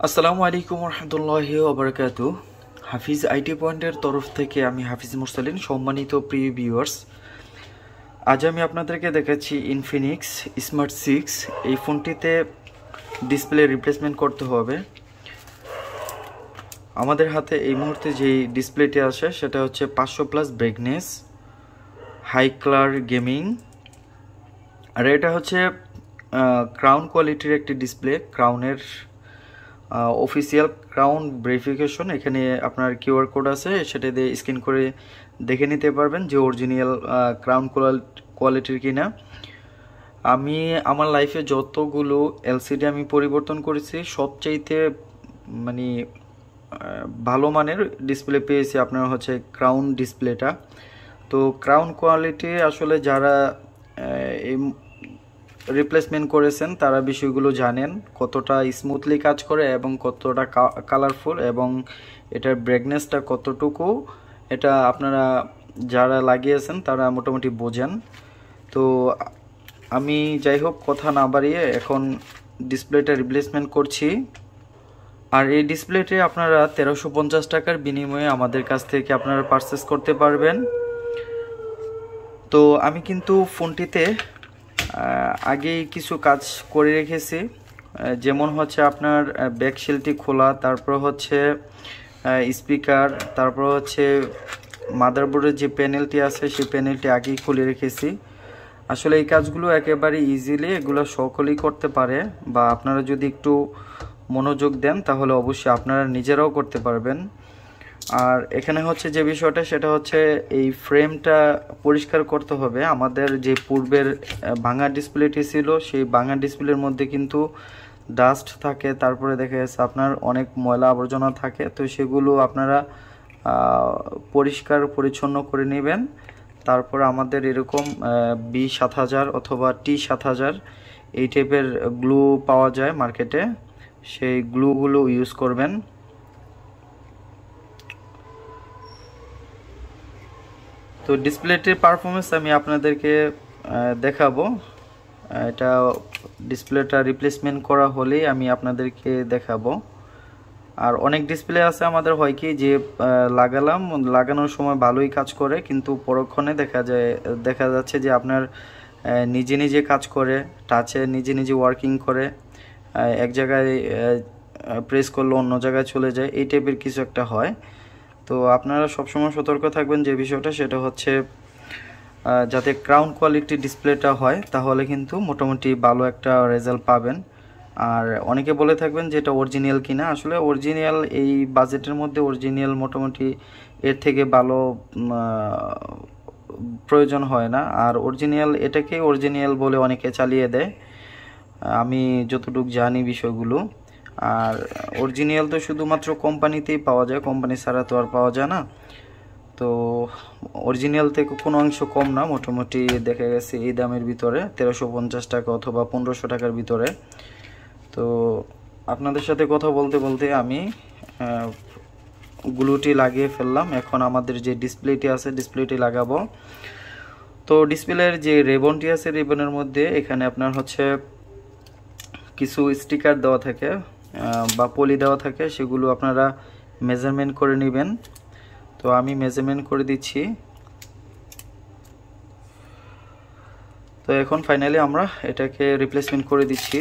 আসসালামু আলাইকুম রহমতুল্লাহি ওবরাকাতু। হাফিজ আইটি পয়েন্টের তরফ থেকে আমি হাফিজ মুরসালিন। সম্মানিত প্রিয় ভিউয়ার্স, আজ আমি আপনাদেরকে দেখাচ্ছি ইনফিনিক্স স্মার্ট 6। এই ফোনটিতে ডিসপ্লে রিপ্লেসমেন্ট করতে হবে। আমাদের হাতে এই মুহূর্তে যেই ডিসপ্লেটি আছে সেটা হচ্ছে 500+ ব্রাইটনেস হাই কালার গেমিং, আর এটা হচ্ছে ক্রাউন কোয়ালিটির একটি ডিসপ্লে। ক্রাউনের অফিসিয়াল ক্রাউন ভেরিফিকেশন। এখানে আপনার কিউআর কোড আছে, সেটা দিয়ে স্ক্যান করে দেখে নিতে পারবেন যে অরিজিনাল ক্রাউন কোয়ালিটির কিনা। আমি আমার লাইফে যতগুলো এলসিডি আমি পরিবর্তন করেছি সবচাইতে মানে ভালো মানের ডিসপ্লে পেয়েছি আপনার হচ্ছে ক্রাউন ডিসপ্লেটা। তো ক্রাউন কোয়ালিটি আসলে যারা এই রিপ্লেসমেন্ট করেছেন তারা বিষয়গুলো জানেন, কতটা স্মুথলি কাজ করে এবং কতটা কালারফুল এবং এটার ব্রাইটনেসটা কতটুকু, এটা আপনারা যারা লাগিয়েছেন তারা মোটামুটি বোঝেন। তো আমি যাই হোক কথা না বাড়িয়ে এখন ডিসপ্লেটা রিপ্লেসমেন্ট করছি। আর এই ডিসপ্লেটি আপনারা 1350 টাকার বিনিময়ে আমাদের কাছ থেকে আপনারা পারচেস করতে পারবেন। তো আমি কিন্তু ফোনটিতে আগেই কিছু কাজ করে রেখেছি, যেমন হচ্ছে আপনার ব্যাকশেলটি খোলা, তারপর হচ্ছে স্পিকার, তারপর হচ্ছে মাদারবোর্ডের যে প্যানেলটি আছে সেই প্যানেলটি আগেই খুলে রেখেছি। আসলে এই কাজগুলো একেবারে ইজিলি এগুলো সকলেই করতে পারে, বা আপনারা যদি একটু মনোযোগ দেন তাহলে অবশ্যই আপনারা নিজেরাও করতে পারবেন। আর এখানে হচ্ছে যে বিষয়টা সেটা হচ্ছে এই ফ্রেমটা পরিষ্কার করতে হবে। আমাদের যে পূর্বের ভাঙা ডিসপ্লেটি ছিল সেই ভাঙা ডিসপ্লের মধ্যে কিন্তু ডাস্ট থাকে, তারপরে দেখা যাচ্ছে আপনার অনেক ময়লা আবর্জনা থাকে। তো সেগুলো আপনারা পরিষ্কার পরিচ্ছন্ন করে নেবেন। তারপর আমাদের এরকম B7000 অথবা T7000 এই টাইপের গ্লু পাওয়া যায় মার্কেটে, সেই গ্লুগুলো ইউজ করবেন। তো ডিসপ্লেটির পারফরমেন্স আমি আপনাদেরকে দেখাবো। এটা ডিসপ্লেটা রিপ্লেসমেন্ট করা হলেই আমি আপনাদেরকে দেখাবো। আর অনেক ডিসপ্লে আছে আমাদের হয় কি যে লাগানোর সময় ভালোই কাজ করে, কিন্তু পরক্ষণে দেখা যাচ্ছে যে আপনার নিজে নিজে কাজ করে, টাচে নিজে নিজে ওয়ার্কিং করে, এক জায়গায় প্রেস করলে অন্য জায়গায় চলে যায়, এই টাইপের কিছু একটা হয়। তো আপনারা সবসময় সতর্ক থাকবেন যে বিষয়টা সেটা হচ্ছে যাতে ক্রাউন কোয়ালিটির ডিসপ্লেটা হয়, তাহলে কিন্তু মোটামুটি ভালো একটা রেজাল্ট পাবেন। আর অনেকে বলে থাকবেন যে এটা অরিজিনাল কিনা, আসলে অরিজিনাল এই বাজেটের মধ্যে অরিজিনাল মোটামুটি এর থেকে ভালো প্রয়োজন হয় না। আর অরিজিনাল এটাকে অরিজিনাল বলে অনেকে চালিয়ে দেয়, আমি যতটুকু জানি বিষয়গুলো। আর অরিজিনাল তো শুধুমাত্র কোম্পানিতেই পাওয়া যায়, কোম্পানি ছাড়া তো আর পাওয়া যায় না। তো অরিজিনাল থেকে কোনো অংশ কম না, মোটামুটি দেখা গেছে এই দামের ভিতরে 1350 টাকা অথবা 1500 টাকার ভিতরে। তো আপনাদের সাথে কথা বলতে বলতে আমি গ্লুটি লাগিয়ে ফেললাম। এখন আমাদের যে ডিসপ্লেটি আছে ডিসপ্লেটি লাগাবো। তো ডিসপ্লের যে রিবনটি আছে রিবনের মধ্যে এখানে আপনার হচ্ছে কিছু স্টিকার দেওয়া থাকে বা পলি দেওয়া থাকে, সেগুলো আপনারা মেজারমেন্ট করে নেবেন। তো আমি মেজারমেন্ট করে দিচ্ছি। তো এখন ফাইনালি আমরা এটাকে রিপ্লেসমেন্ট করে দিচ্ছি।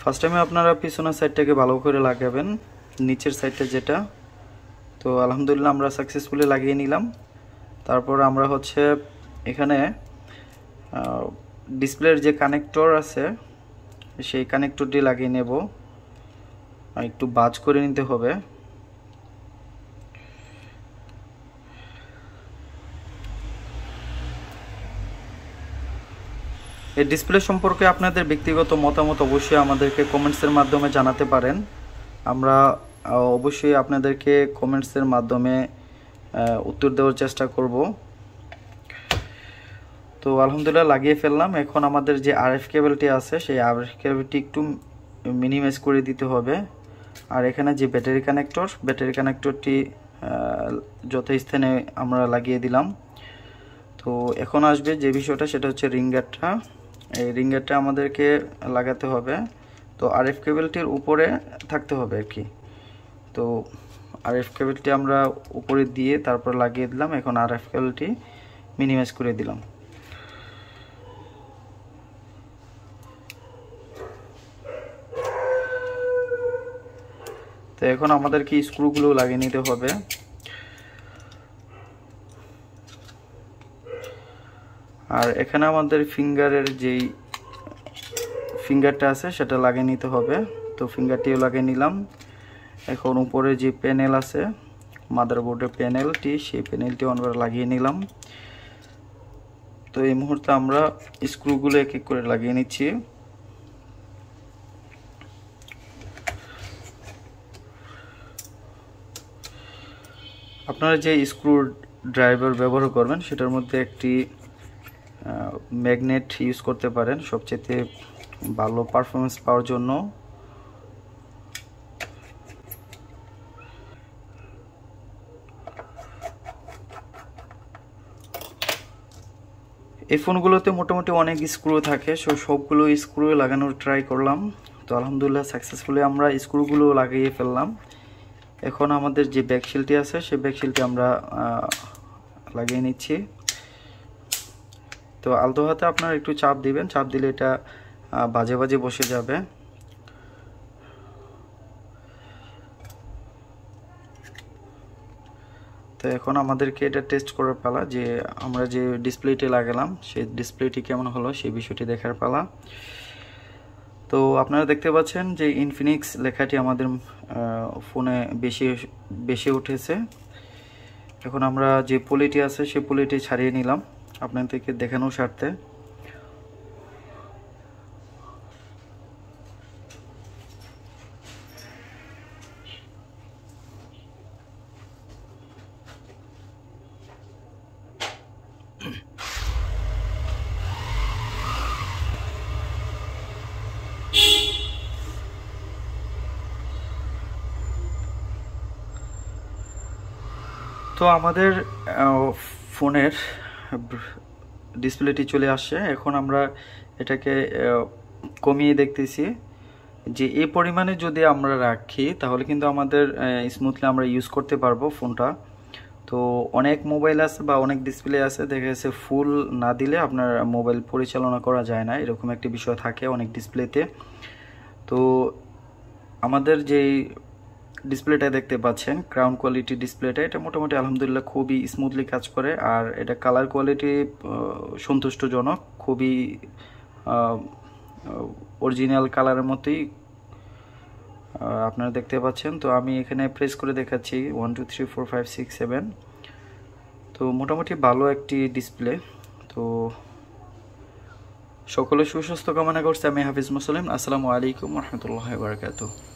ফার্স্ট টাইমে আপনারা পিছনের সাইডটাকে ভালো করে লাগাবেন, নিচের সাইডটা যেটা। তো আলহামদুলিল্লাহ আমরা সাকসেসফুলি লাগিয়ে নিলাম। তারপর আমরা হচ্ছে এখানে ডিসপ্লের যে কানেক্টর আছে সেই কানেক্টরটি লাগিয়ে নেব, আর একটু বাজ করে নিতে হবে। এই ডিসপ্লে সম্পর্কে আপনাদের ব্যক্তিগত মতামত অবশ্যই আমাদেরকে কমেন্টসের মাধ্যমে জানাতে পারেন। আমরা অবশ্যই আপনাদেরকে কমেন্টসের মাধ্যমে উত্তর দেওয়ার চেষ্টা করব। তো আলহামদুলিল্লাহ লাগিয়ে ফেললাম। এখন আমাদের যে আরএফ কেবলটি আছে সেই আরএফ কেবলটি একটু মিনিমাইজ করে দিতে হবে। আর এখানে যে ব্যাটারি কানেক্টরটি যত স্থানে আমরা লাগিয়ে দিলাম। তো এখন আসবে যে বিষয়টা, সেটা হচ্ছে রিঙ্গারটা। এই রিঙ্গারটা আমাদেরকে লাগাতে হবে। তো আরএফ কেবলটির উপরে থাকতে হবে আর কি। তো আরএফ কেবলটি আমরা উপরে দিয়ে তারপর লাগিয়ে দিলাম। এখন আরএফ কেবলটি মিনিমাইজ করে দিলাম। তো এখন আমাদেরকে স্ক্রুগুলো লাগিয়ে নিতে হবে। আর এখানে আমাদের ফিঙ্গারের যেই ফিঙ্গারটা আছে সেটা লাগিয়ে নিতে হবে। তো ফিঙ্গারটিও লাগিয়ে নিলাম। এখন উপরে যে প্যানেল আছে মাদারবোর্ডের প্যানেলটি, সেই প্যানেলটি আমরা লাগিয়ে নিলাম। তো এই মুহূর্তে আমরা স্ক্রুগুলো এক এক করে লাগিয়ে নিচ্ছি। আপনারা যে স্ক্রু ড্রাইভার ব্যবহার করবেন সেটার মধ্যে একটি ম্যাগনেট ইউজ করতে পারেন সবচেয়ে ভালো পারফরমেন্স পাওয়ার জন্য। এই ফোনগুলোতে মোটামুটি অনেক স্ক্রু থাকে, সবগুলো স্ক্রু লাগানোর ট্রাই করলাম। তো আলহামদুলিল্লাহ সাকসেসফুলি আমরা স্ক্রুগুলো লাগিয়ে ফেললাম। এখন আমাদের যে ব্যাকশিলটি আছে সেই ব্যাকশিলটি আমরা লাগিয়ে নিচ্ছি। তো আলতো হাতে আপনারা একটু চাপ দিবেন, চাপ দিলে এটা বাজে বাজে বসে যাবে। তো এখন আমাদেরকে এটা টেস্ট করার পালা, যে আমরা যে ডিসপ্লেটি লাগালাম সেই ডিসপ্লেটি কেমন হলো সেই বিষয়টি দেখার পালা। তো আপনারা দেখতে পাচ্ছেন যে ইনফিনিক্স লেখাটি আমাদের ফোনে বেশি উঠেছে। এখন আমরা যে পলিটি আছে সেই পলিটি ছাড়িয়ে নিলাম আপনাদেরকে দেখানোর স্বার্থে। তো আমাদের ফোনের ডিসপ্লেটি চলে আসছে। এখন আমরা এটাকে কমিয়ে দেখতেছি যে এই পরিমাণে যদি আমরা রাখি তাহলে কিন্তু আমাদের স্মুথলি আমরা ইউজ করতে পারবো ফোনটা। তো অনেক মোবাইল আছে বা অনেক ডিসপ্লে আছে, দেখা যাচ্ছে ফুল না দিলে আপনার মোবাইল পরিচালনা করা যায় না, এরকম একটি বিষয় থাকে অনেক ডিসপ্লেতে। তো আমাদের যেই ডিসপ্লেটা দেখতে পাচ্ছেন ক্রাউন কোয়ালিটি ডিসপ্লেটা, এটা মোটামুটি আলহামদুলিল্লাহ খুবই স্মুথলি কাজ করে। আর এটা কালার কোয়ালিটি সন্তুষ্টজনক, খুবই অরিজিনাল কালারের মতোই আপনারা দেখতে পাচ্ছেন। তো আমি এখানে প্রেস করে দেখাচ্ছি 1 2 3 4 5 6 7। তো মোটামুটি ভালো একটি ডিসপ্লে। তো সকলে সুস্বাস্থ্য কামনা করছি। আমি হাফিজ মুসলিম। আসসালামু আলাইকুম ওয়া রাহমাতুল্লাহি ওয়া বারাকাতুহু।